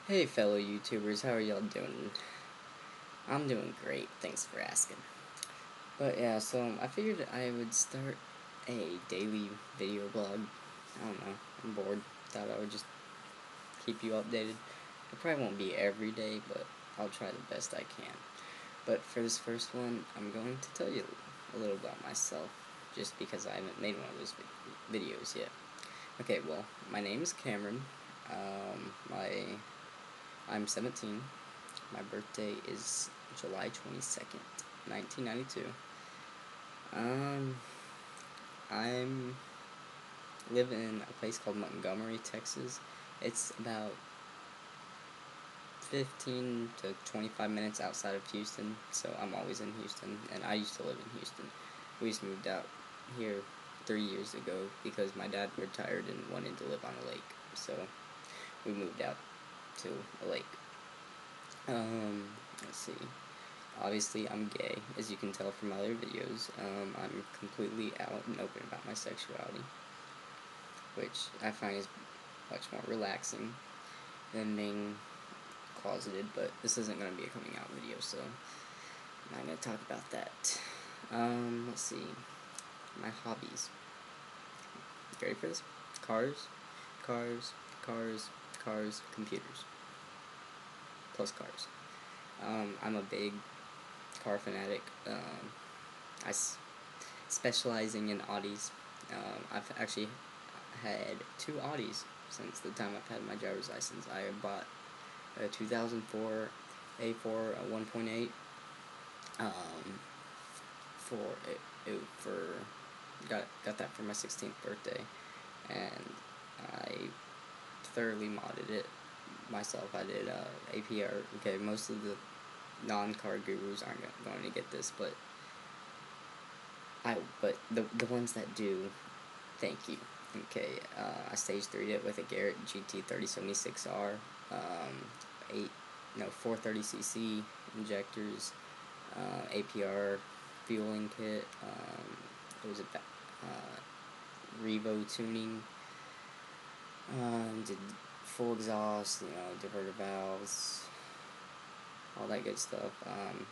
Hey fellow YouTubers, how are y'all doing? I'm doing great, thanks for asking. But yeah, so I figured I would start a daily video blog. I don't know, I'm bored. Thought I would just keep you updated. It probably won't be every day, but I'll try the best I can. But for this first one, I'm going to tell you a little about myself, just because I haven't made one of those videos yet. Okay, well, my name is Cameron. I'm 17. My birthday is July 22nd, 1992. Um, I'm live in a place called Montgomery, Texas. It's about 15 to 25 minutes outside of Houston, so I'm always in Houston, and I used to live in Houston. We just moved out here 3 years ago because my dad retired and wanted to live on a lake, so we moved out to a lake. Let's see. Obviously, I'm gay, as you can tell from my other videos. I'm completely out and open about my sexuality, which I find is much more relaxing than being closeted, but this isn't going to be a coming out video, so I'm not going to talk about that. Let's see. My hobbies. You ready for this? Cars, cars, cars, cars, computers. Plus cars. I'm a big car fanatic. I specializing in Audis. I've actually had two Audis since the time I've had my driver's license. I bought a 2004 A4 1.8 um, for got that for my 16th birthday, and I thoroughly modded it myself. I did APR. Okay, most of the non-car gurus aren't going to get this, but the ones that do, thank you. Okay, I stage 3'd it with a Garrett GT 3076R, 8, no, 430cc injectors, APR fueling kit, it was a Revo tuning, did full exhaust, diverter valves, all that good stuff.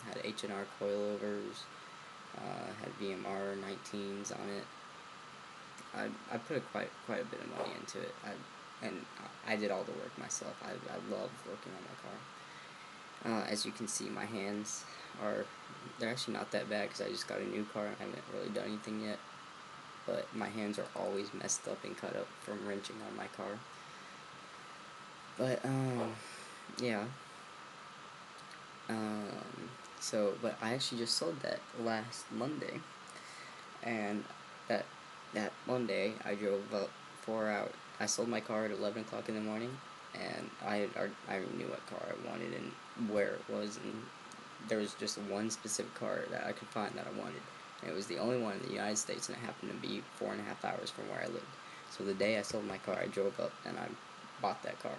Had H&R coilovers, had VMR 19s on it. I put quite a bit of money into it. I did all the work myself. I love working on my car. As you can see, my hands they're actually not that bad because I just got a new car and I haven't really done anything yet. But my hands are always messed up and cut up from wrenching on my car. But yeah. But I actually just sold that last Monday, and that that Monday I drove up 4 hours. I sold my car at 11 o'clock in the morning, and I already knew what car I wanted and where it was, and there was just one specific car that I could find that I wanted, and it was the only one in the United States, and it happened to be 4.5 hours from where I lived. So the day I sold my car, I drove up and I bought that car.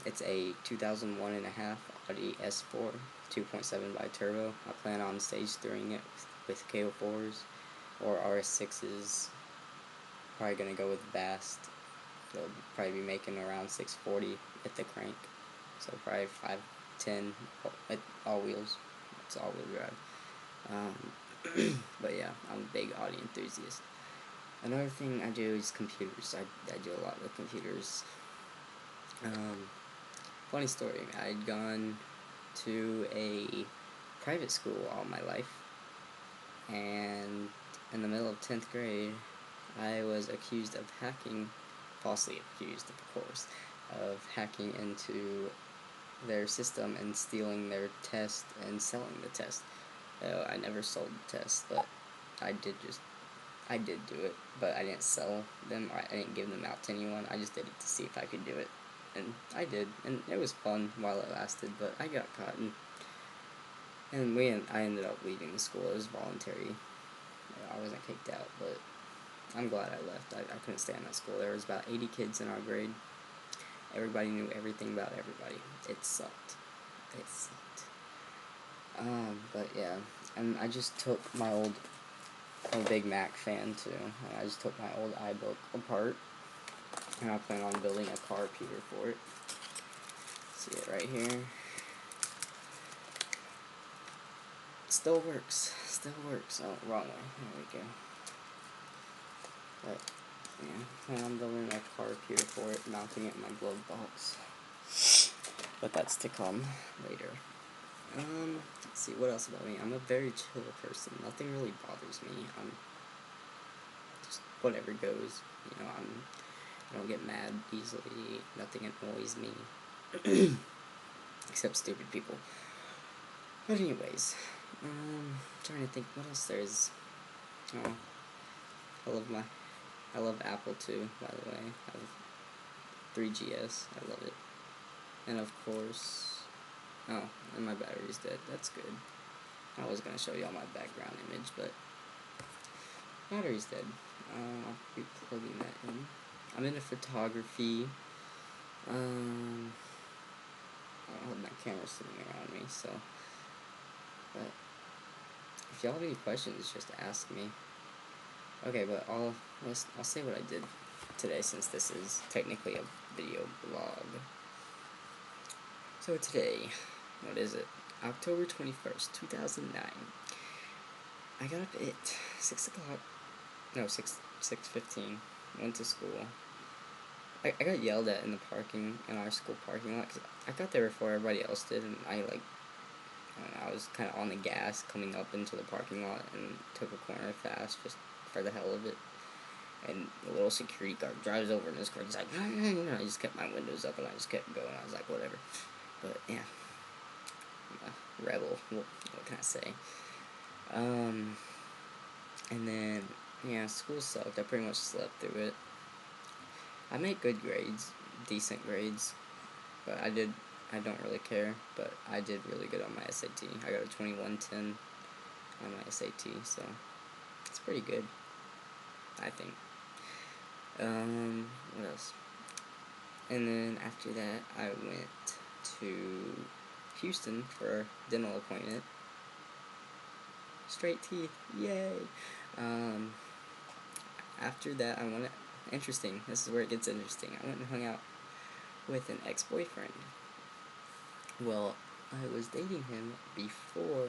It's a 2001 and a half Audi S4 2.7 by turbo. I plan on stage throwing it with KO4s or RS6s. Probably gonna go with Vast. They'll probably be making around 640 at the crank. So probably 510 at all wheels. It's all wheel drive. But yeah, I'm a big Audi enthusiast. Another thing I do is computers. I do a lot with computers. Funny story, I'd gone to a private school all my life, and in the middle of 10th grade, I was accused of hacking, falsely accused, of course, of hacking into their system and stealing their test and selling the test. I never sold the test, but I did do it, but I didn't sell them, or I didn't give them out to anyone. I just did it to see if I could do it, and I did, and it was fun while it lasted, but I got caught, and I ended up leaving the school. It was voluntary. I wasn't kicked out, but I'm glad I left. I couldn't stay in that school. There was about 80 kids in our grade. Everybody knew everything about everybody. It sucked. It sucked. But yeah, and I just took my old, I'm a big Mac fan too, and I just took my old iBook apart, And I plan on building a car repeater for it. See it right here. Still works. Still works. Oh, wrong way. There we go. But, yeah, plan on building a car repeater for it, mounting it in my glove box. But that's to come later. Let's see, what else about me? I'm a very chill person. Nothing really bothers me. I'm just whatever goes. You know, I don't get mad easily. Nothing annoys me. Except stupid people. But anyways, trying to think what else there is. Oh, I love Apple too, by the way. I have 3GS. I love it. And of course, oh, and my battery's dead. That's good. I was gonna show y'all my background image, but battery's dead. I'll be plugging that in. I'm into photography. I don't have my camera sitting around me, so. But if y'all have any questions, just ask me. Okay, but I'll say what I did today, since this is technically a video blog. So today, what is it? October 21st, 2009. I got up at 6 o'clock. No, 6:15. Went to school. I got yelled at in our school parking lot, because I got there before everybody else did, and I don't know, I was kind of on the gas coming up into the parking lot and took a corner fast just for the hell of it. And the little security guard drives over in his car. He's like, I just kept my windows up and I just kept going. I was like, whatever. But yeah, I'm a rebel. What can I say? And then yeah, school sucked. I pretty much slept through it. I made good grades, decent grades, but I don't really care, but I did really good on my SAT. I got a 2110 on my SAT, so it's pretty good, I think. What else? And then after that, I went to Houston for a dental appointment. Straight teeth, yay! After that, interesting, this is where it gets interesting. I went and hung out with an ex-boyfriend. Well, I was dating him before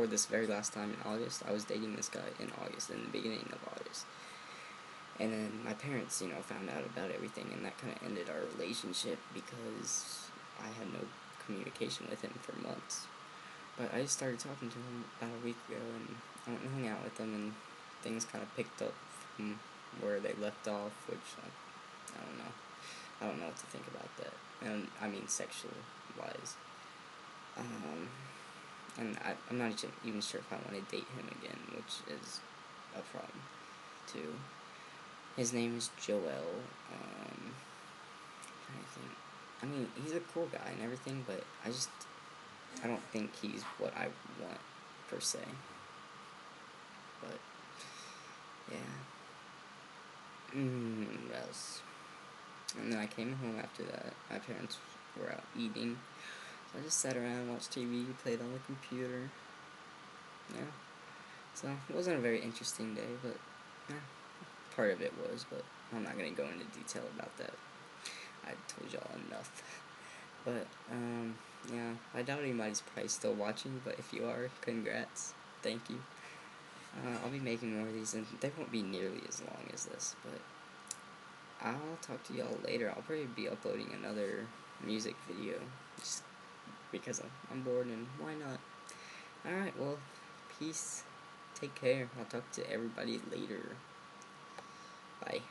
this very last time in August. I was dating this guy in August, in the beginning of August. And then my parents, found out about everything, and that kind of ended our relationship because I had no communication with him for months. But I just started talking to him about a week ago, and I went and hung out with him, and things kind of picked up from where they left off, which, I don't know. I don't know what to think about that. And I mean, sexual-wise. And I'm not even sure if I want to date him again, which is a problem, too. His name is Joel. I mean, he's a cool guy and everything, but I don't think he's what I want, per se. But, yeah. What else? And then I came home after that. My parents were out eating. So I just sat around, watched TV, played on the computer. Yeah. So it wasn't a very interesting day, but yeah, part of it was, but I'm not going to go into detail about that. I told y'all enough. But, yeah, I doubt anybody's probably still watching, but if you are, congrats. Thank you. I'll be making more of these, and they won't be nearly as long as this, but I'll talk to y'all later. I'll probably be uploading another music video, just because I'm bored, and why not? Alright, well, peace. Take care. I'll talk to everybody later. Bye.